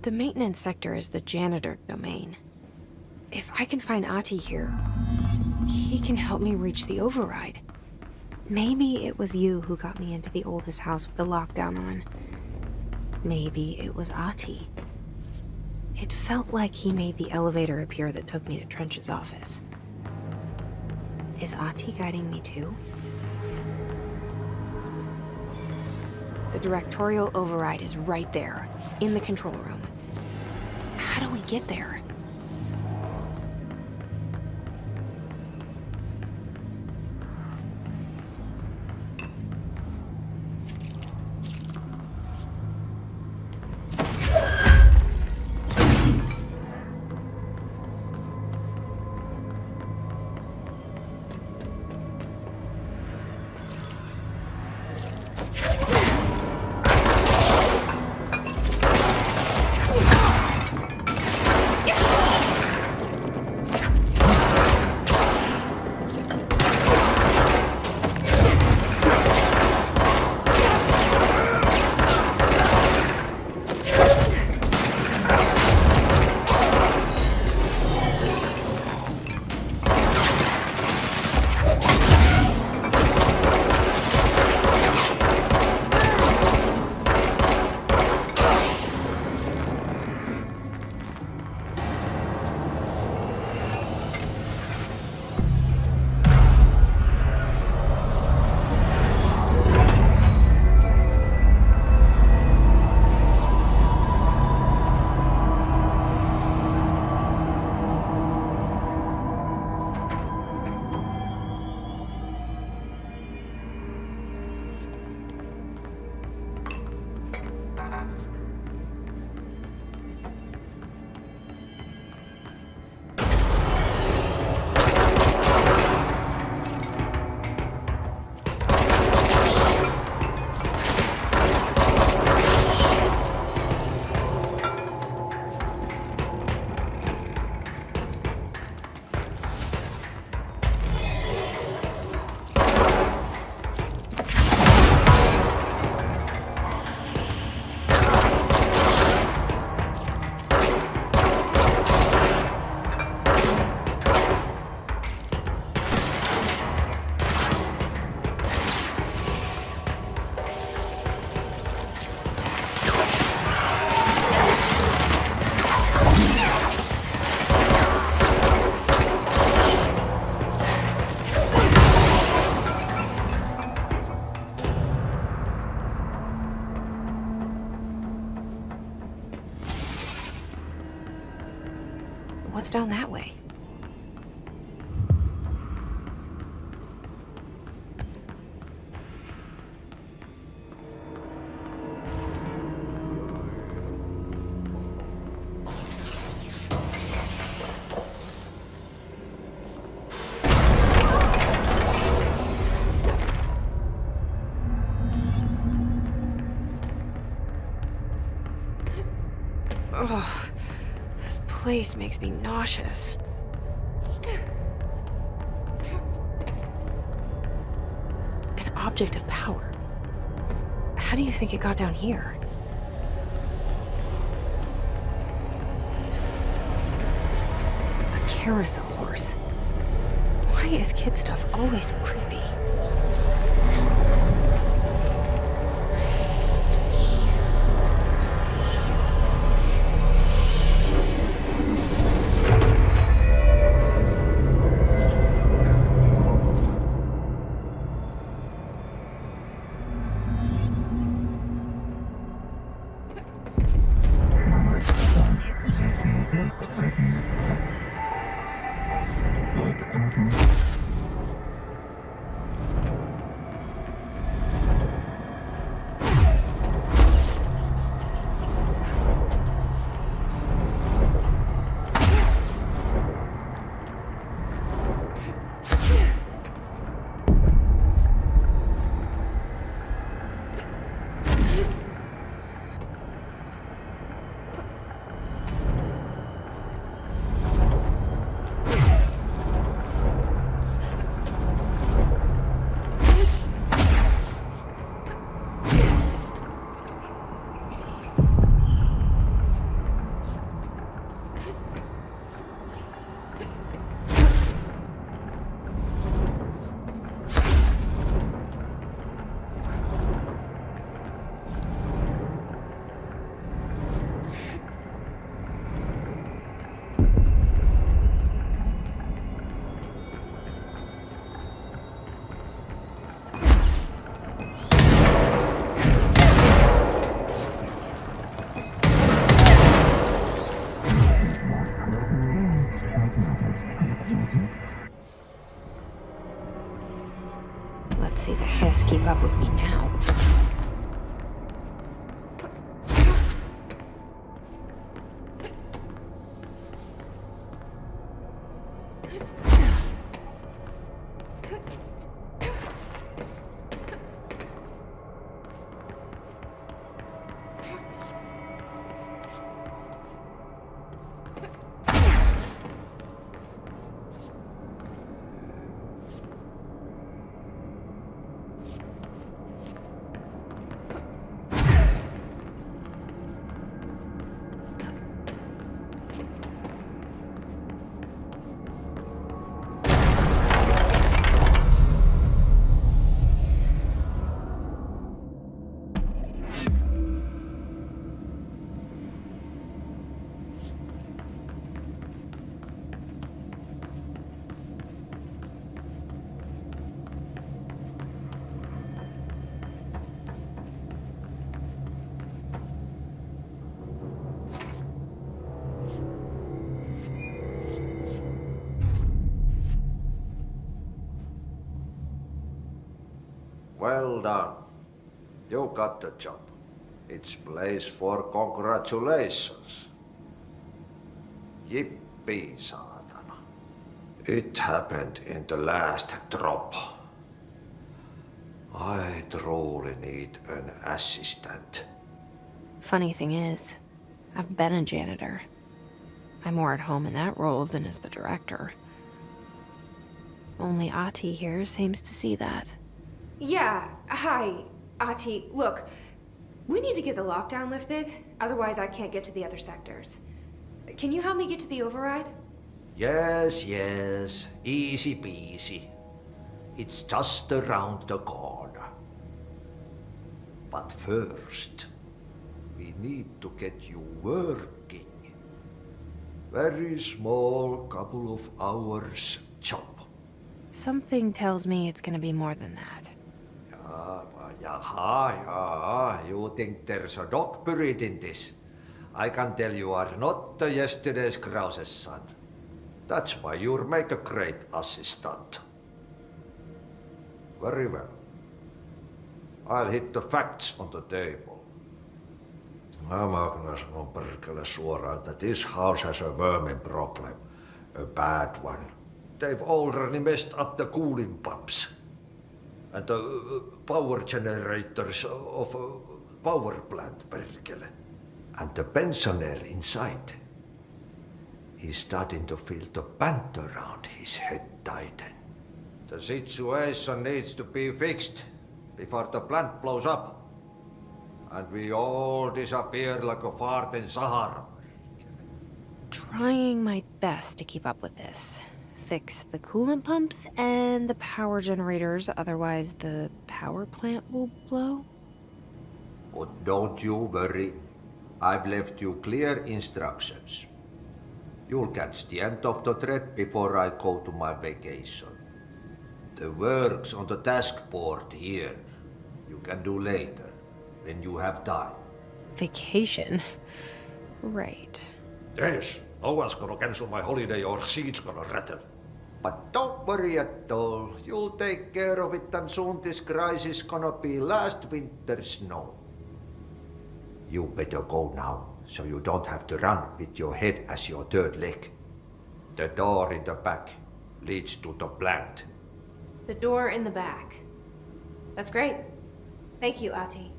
The maintenance sector is the Janitor domain. If I can find Ahti here, he can help me reach the override. Maybe it was you who got me into the oldest house with the lockdown on. Maybe it was Ahti. It felt like he made the elevator appear that took me to Trench's office. Is Ahti guiding me too? The directorial override is right there, in the control room. How do we get there? What's down that way? Ugh. This place makes me nauseous. An object of power. How do you think it got down here? A carousel horse. Why is kid stuff always so creepy? see the hiss keep up with me now. Well done. You got the job. It's place for congratulations. Yippee, saatana. It happened in the last drop. I truly need an assistant. Funny thing is, I've been a janitor. I'm more at home in that role than as the director. Only Ahti here seems to see that. Yeah, hi, Ahti. Look, we need to get the lockdown lifted, otherwise I can't get to the other sectors. Can you help me get to the override? Yes, easy peasy. It's just around the corner. But first, we need to get you working. Very small, couple of hours job. Something tells me it's gonna be more than that. Yeah, you think there's a dog buried in this? I can tell you are not the yesterday's Krause's son. That's why you'll make a great assistant. Very well. I'll hit the facts on the table. Mä kyllä sanon perkele suoraan, that this house has a vermin problem. A bad one. They've already messed up the cooling pumps. And the power generators of a power plant, perkele. And the pensioner inside is starting to feel the band around his head tighten. The situation needs to be fixed before the plant blows up. And we all disappear like a fart in Sahara. Trying my best to keep up with this. Fix the coolant pumps and the power generators, otherwise the power plant will blow. But don't you worry. I've left you clear instructions. You'll catch the end of the thread before I go to my vacation. The work's on the task board here. You can do later, when you have time. Vacation? Right. Yes, no one's gonna cancel my holiday or seat's gonna rattle. But don't worry at all. You'll take care of it and soon this crisis gonna be last winter's snow. You better go now, so you don't have to run with your head as your third leg. The door in the back leads to the plant. The door in the back. That's great. Thank you, Ahti.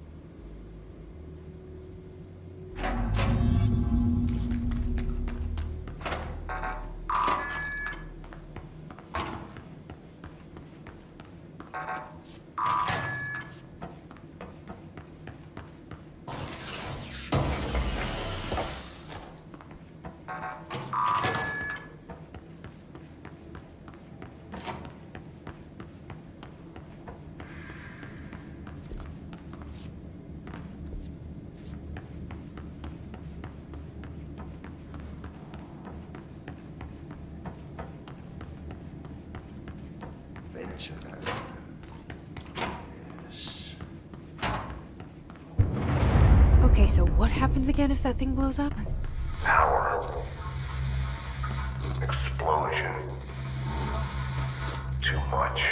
Yes. Okay, so what happens again if that thing blows up? Power. Explosion. Too much.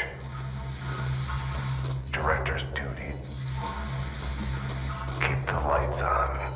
director's duty. Keep the lights on.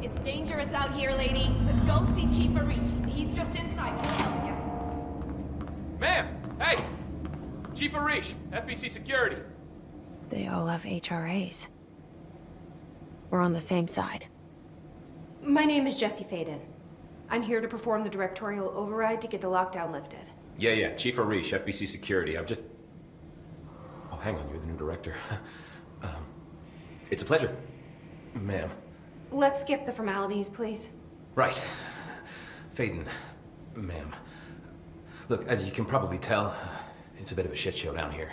It's dangerous out here, lady. Let's go see Chief Arish. He's just inside. He'll help you. Ma'am! Hey! Chief Arish, FBC Security. They all have HRAs. We're on the same side. My name is Jesse Faden. I'm here to perform the directorial override to get the lockdown lifted. Yeah, Chief Arish, FBC Security. I'm just... Oh, hang on, you're the new director. It's a pleasure, ma'am. Let's skip the formalities, please. Right. Faden, ma'am. Look, as you can probably tell, it's a bit of a shit show down here.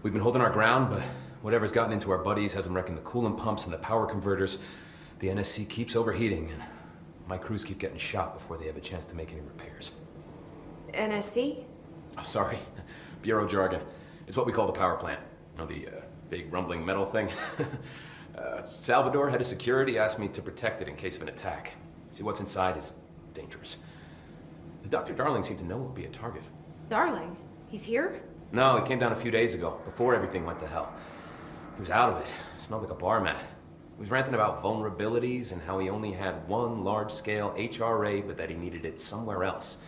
We've been holding our ground, but whatever's gotten into our buddies has them wrecking the coolant pumps and the power converters. The NSC keeps overheating, and my crews keep getting shot before they have a chance to make any repairs. NSC? Oh, sorry. Bureau jargon. It's what we call the power plant. You know, the big rumbling metal thing? Salvador, head of security, asked me to protect it in case of an attack. See, what's inside is dangerous. Dr. Darling seemed to know it would be a target. Darling? He's here? No, he came down a few days ago, before everything went to hell. He was out of it. Smelled like a bar mat. He was ranting about vulnerabilities and how he only had one large-scale HRA, but that he needed it somewhere else.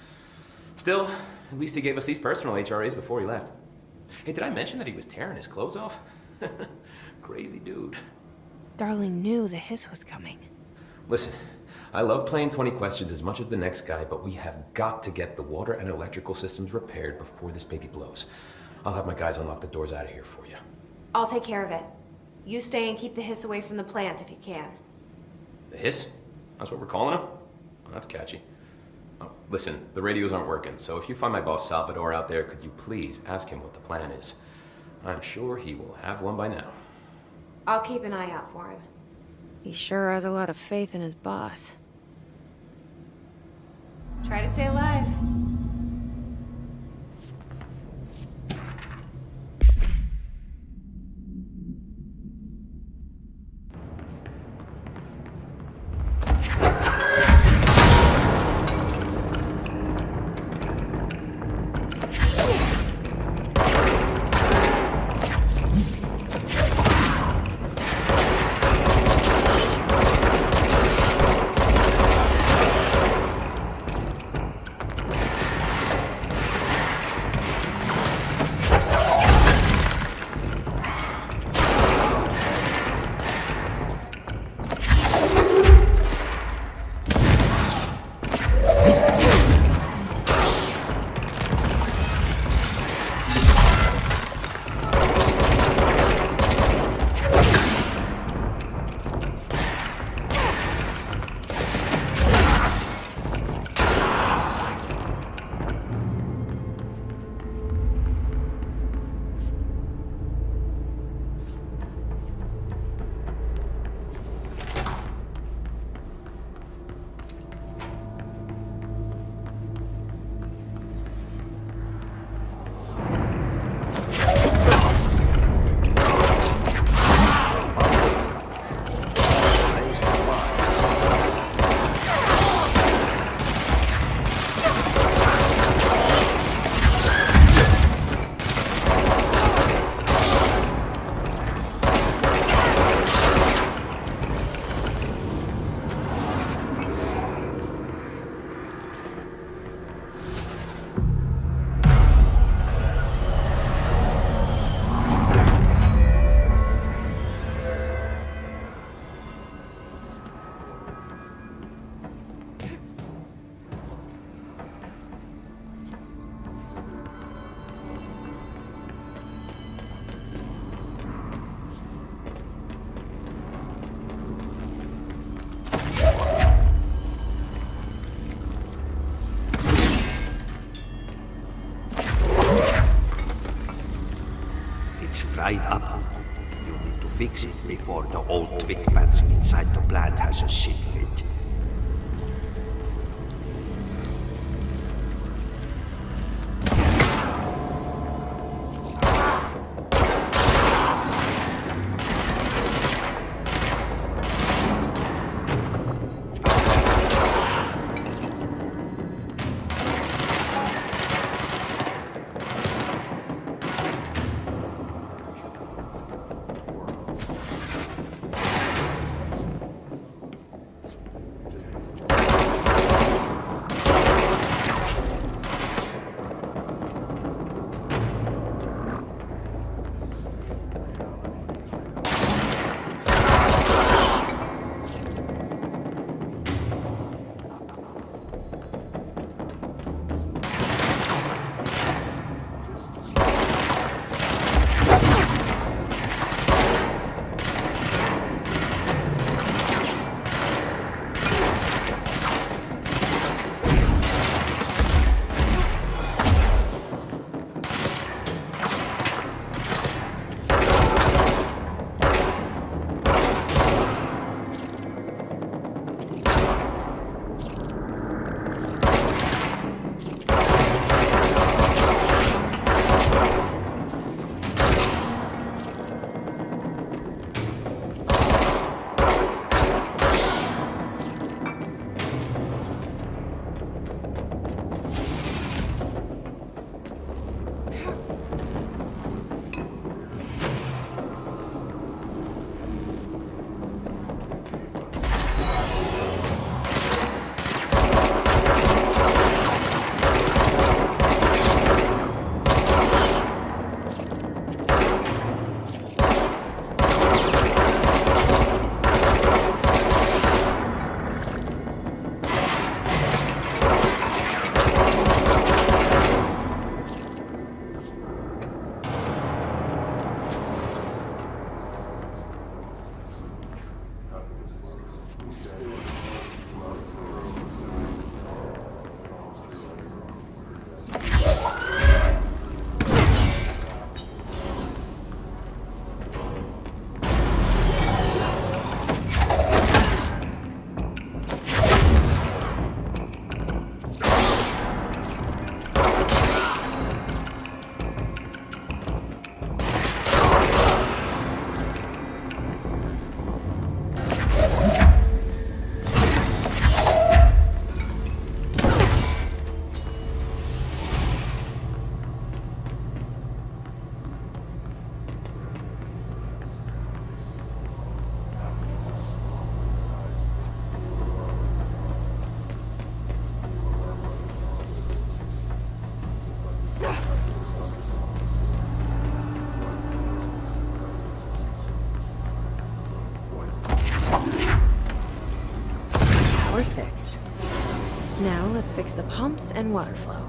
Still, at least he gave us these personal HRAs before he left. Hey, did I mention that he was tearing his clothes off? Crazy dude. Darling knew the hiss was coming. Listen, I love playing 20 questions as much as the next guy, but we have got to get the water and electrical systems repaired before this baby blows. I'll have my guys unlock the doors out of here for you. I'll take care of it. You stay and keep the hiss away from the plant if you can. The hiss? That's what we're calling him? Well, that's catchy. Oh, listen, the radios aren't working, so if you find my boss Salvador out there, could you please ask him what the plan is? I'm sure he will have one by now. I'll keep an eye out for him. He sure has a lot of faith in his boss. Try to stay alive. tied up. You need to fix it before the old twig bats inside the plant has a shit fit. Let's fix the pumps and water flow.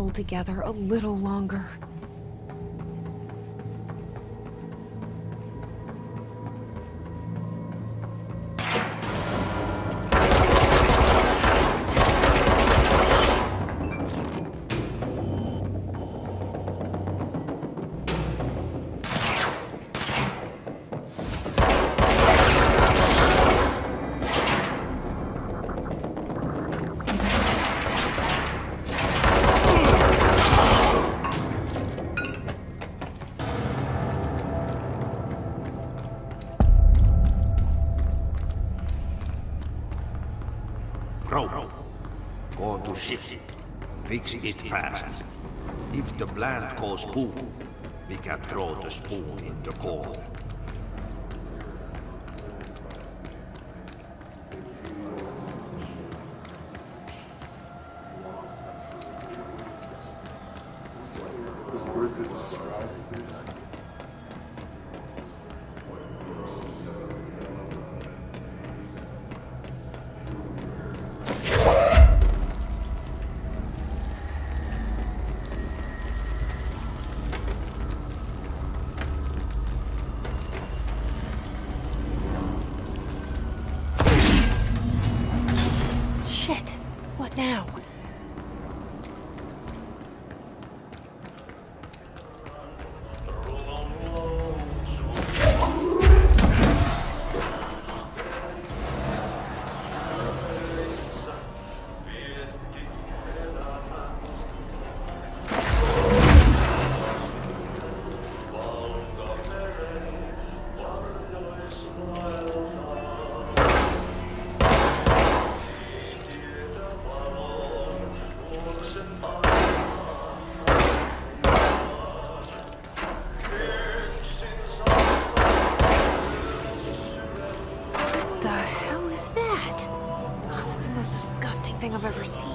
pull together a little longer. Bro, go to ship. Fix it fast. If the plant goes boom, we can throw the spoon in the corner. Shit. What now? The hell is that? Oh, that's the most disgusting thing I've ever seen.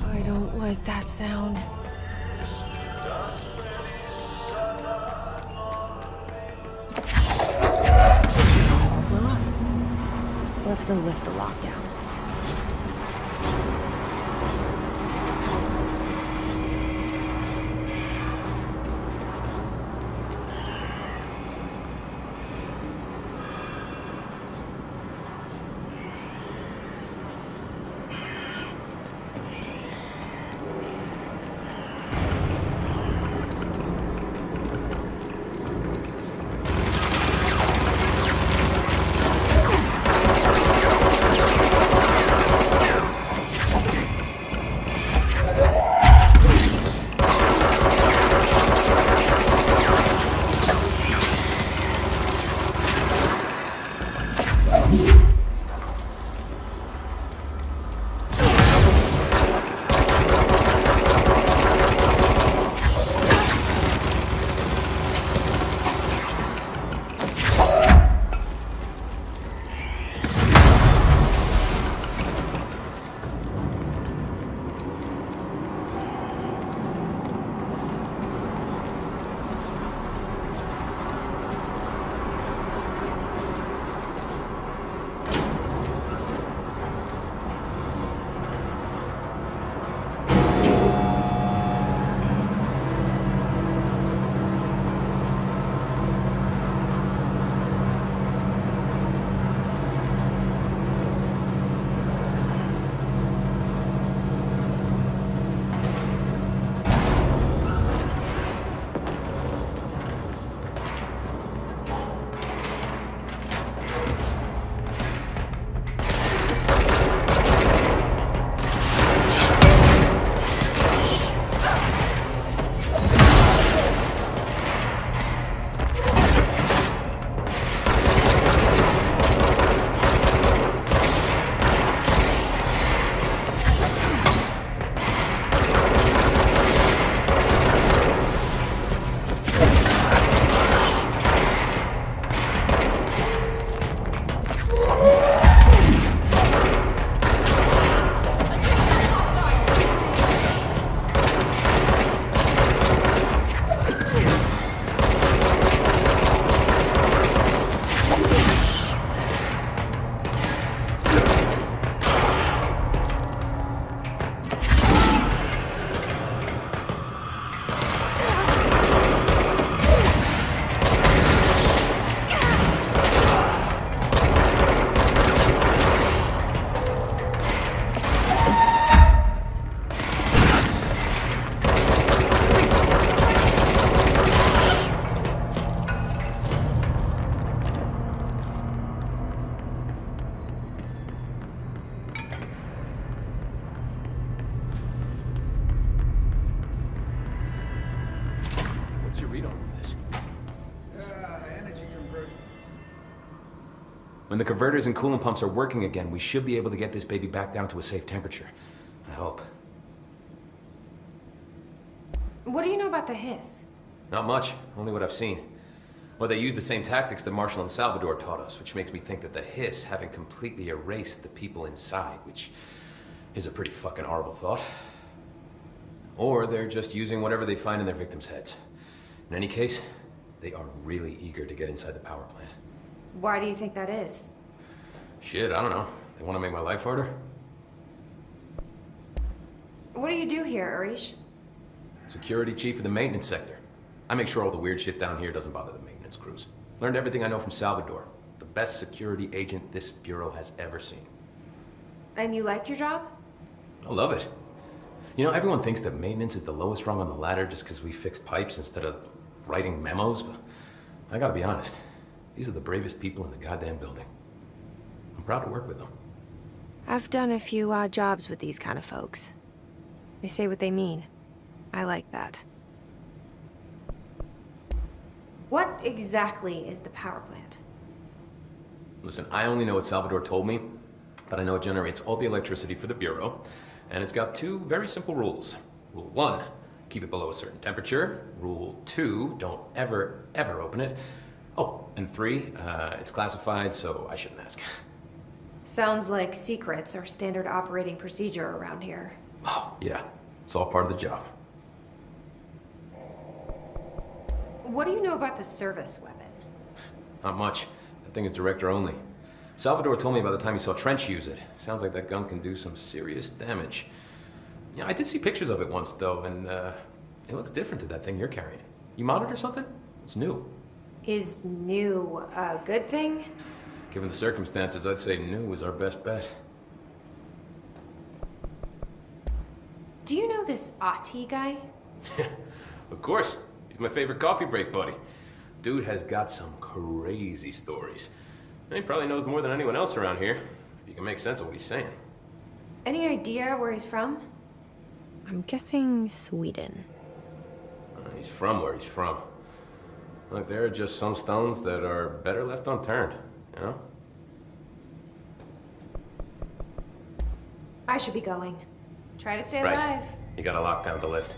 I don't like that sound. Well, let's go lift the lockdown. When the converters and coolant pumps are working again, we should be able to get this baby back down to a safe temperature. I hope. What do you know about the hiss? Not much, only what I've seen. Well, they use the same tactics that Marshall and Salvador taught us, which makes me think that the hiss haven't completely erased the people inside, which is a pretty fucking horrible thought. Or they're just using whatever they find in their victims' heads. In any case, they are really eager to get inside the power plant. Why do you think that is? Shit, I don't know. They want to make my life harder? What do you do here, Arish? Security chief of the maintenance sector. I make sure all the weird shit down here doesn't bother the maintenance crews. Learned everything I know from Salvador. The best security agent this bureau has ever seen. And you like your job? I love it. You know, everyone thinks that maintenance is the lowest rung on the ladder just because we fix pipes instead of writing memos, but I gotta be honest. These are the bravest people in the goddamn building. I'm proud to work with them. I've done a few odd jobs with these kind of folks. They say what they mean. I like that. What exactly is the power plant? Listen, I only know what Salvador told me, but I know it generates all the electricity for the Bureau, and it's got two very simple rules. Rule 1, keep it below a certain temperature. Rule 2, don't ever open it. Oh, and 3, it's classified, so I shouldn't ask. Sounds like secrets are standard operating procedure around here. Oh, yeah, it's all part of the job. What do you know about the service weapon? Not much. That thing is director only. Salvador told me about the time he saw Trench use it. Sounds like that gun can do some serious damage. Yeah, I did see pictures of it once, though, and it looks different to that thing you're carrying. You modded or something? It's new. Is new a good thing? Given the circumstances, I'd say new is our best bet. Do you know this Ahti guy? Of course. He's my favorite coffee break buddy. Dude has got some crazy stories. And he probably knows more than anyone else around here, if you can make sense of what he's saying. Any idea where he's from? I'm guessing Sweden. He's from where he's from. Look, there are just some stones that are better left unturned, you know? I should be going. Try to stay Right. alive. You got a lockdown to lift.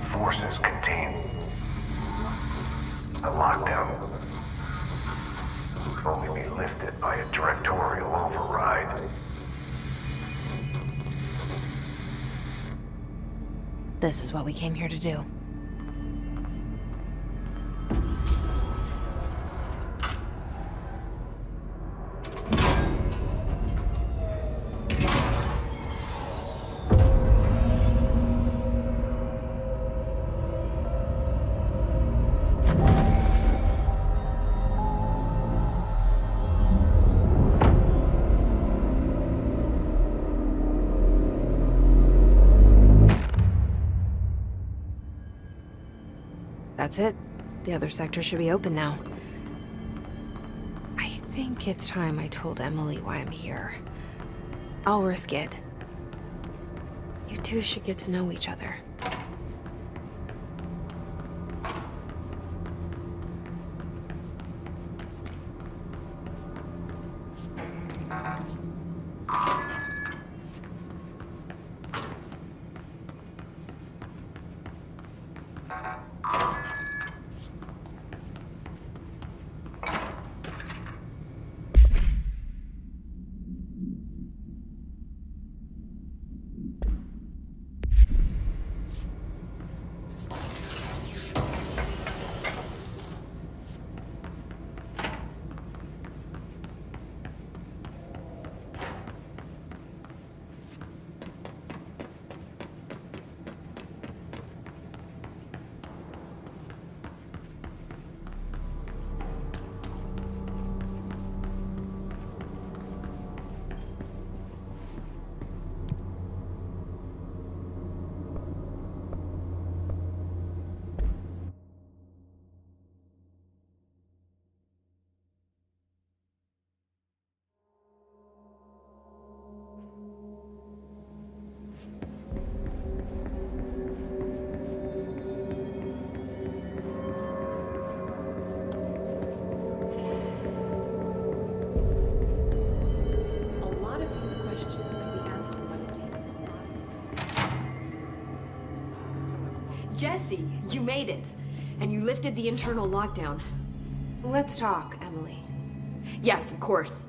Forces contain a lockdown can only be lifted by a directorial override. This is what we came here to do. That's it. The other sector should be open now. I think it's time I told Emily why I'm here. I'll risk it. You two should get to know each other. Jesse, you made it. And you lifted the internal lockdown. Let's talk, Emily. Yes, of course.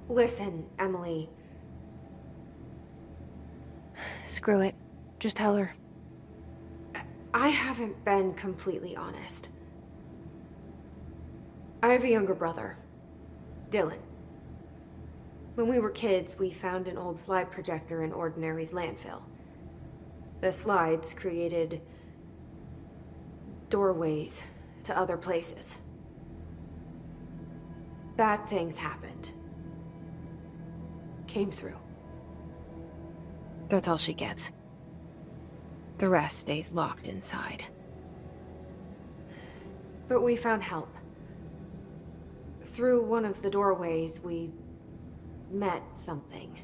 Listen, Emily. Screw it. Just tell her. I haven't been completely honest. I have a younger brother, Dylan. When we were kids, we found an old slide projector in Ordinary's landfill. The slides created doorways to other places. Bad things happened. Came through. That's all she gets. The rest stays locked inside. But we found help. Through one of the doorways, we met something.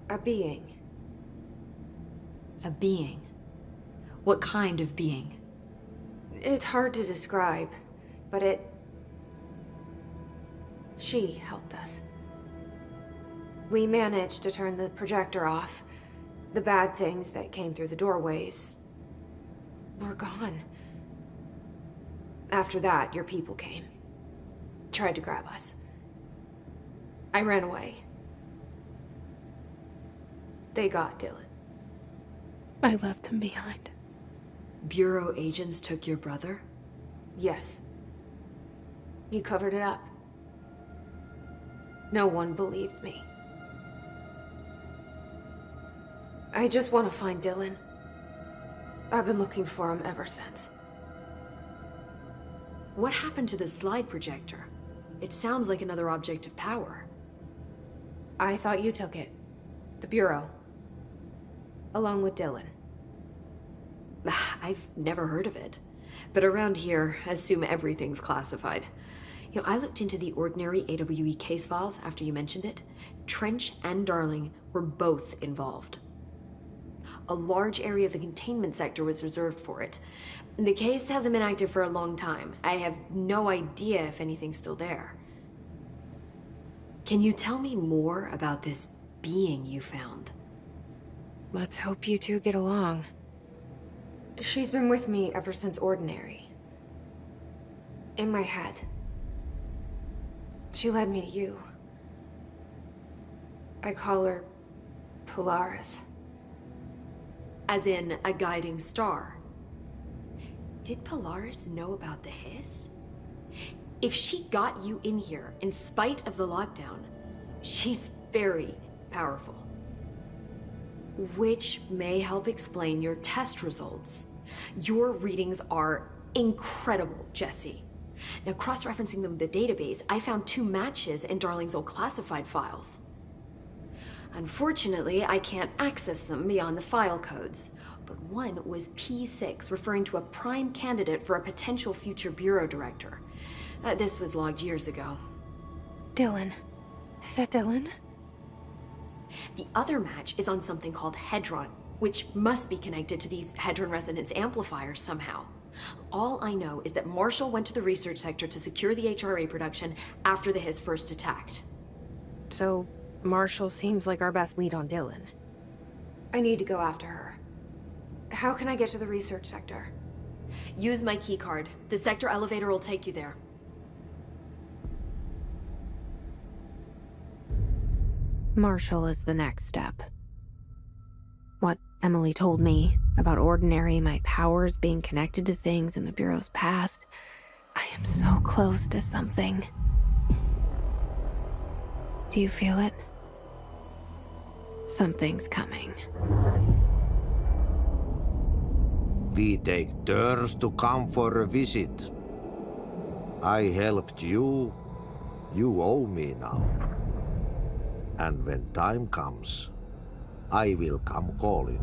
A being. A being? What kind of being? It's hard to describe, but she helped us. We managed to turn the projector off. The bad things that came through the doorways were gone. After that, your people came. Tried to grab us. I ran away. They got Dylan. I left him behind. Bureau agents took your brother? Yes. You covered it up. No one believed me. I just want to find Dylan. I've been looking for him ever since. What happened to the slide projector? It sounds like another object of power. I thought you took it. The Bureau. Along with Dylan. I've never heard of it. But around here, assume everything's classified. You know, I looked into the Ordinary AWE case files after you mentioned it. Trench and Darling were both involved. A large area of the containment sector was reserved for it. The case hasn't been active for a long time. I have no idea if anything's still there. Can you tell me more about this being you found? Let's hope you two get along. She's been with me ever since Ordinary. In my head. She led me to you. I call her Polaris. As in a guiding star. Did Polaris know about the hiss? If she got you in here in spite of the lockdown, she's very powerful. Which may help explain your test results. Your readings are incredible, Jesse. Now, cross-referencing them with the database, I found 2 matches in Darling's old classified files. Unfortunately, I can't access them beyond the file codes, but one was P6, referring to a prime candidate for a potential future bureau director. This was logged years ago. Dylan. Is that Dylan? The other match is on something called Hedron, which must be connected to these Hedron resonance amplifiers somehow. All I know is that Marshall went to the research sector to secure the HRA production after the hiss first attacked. So, Marshall seems like our best lead on Dylan. I need to go after her. How can I get to the research sector? Use my keycard. The sector elevator will take you there. Marshall is the next step. What Emily told me about Ordinary, my powers being connected to things in the Bureau's past, I am so close to something. Do you feel it? Something's coming. We take turns to come for a visit. I helped you. You owe me now. And when time comes, I will come calling.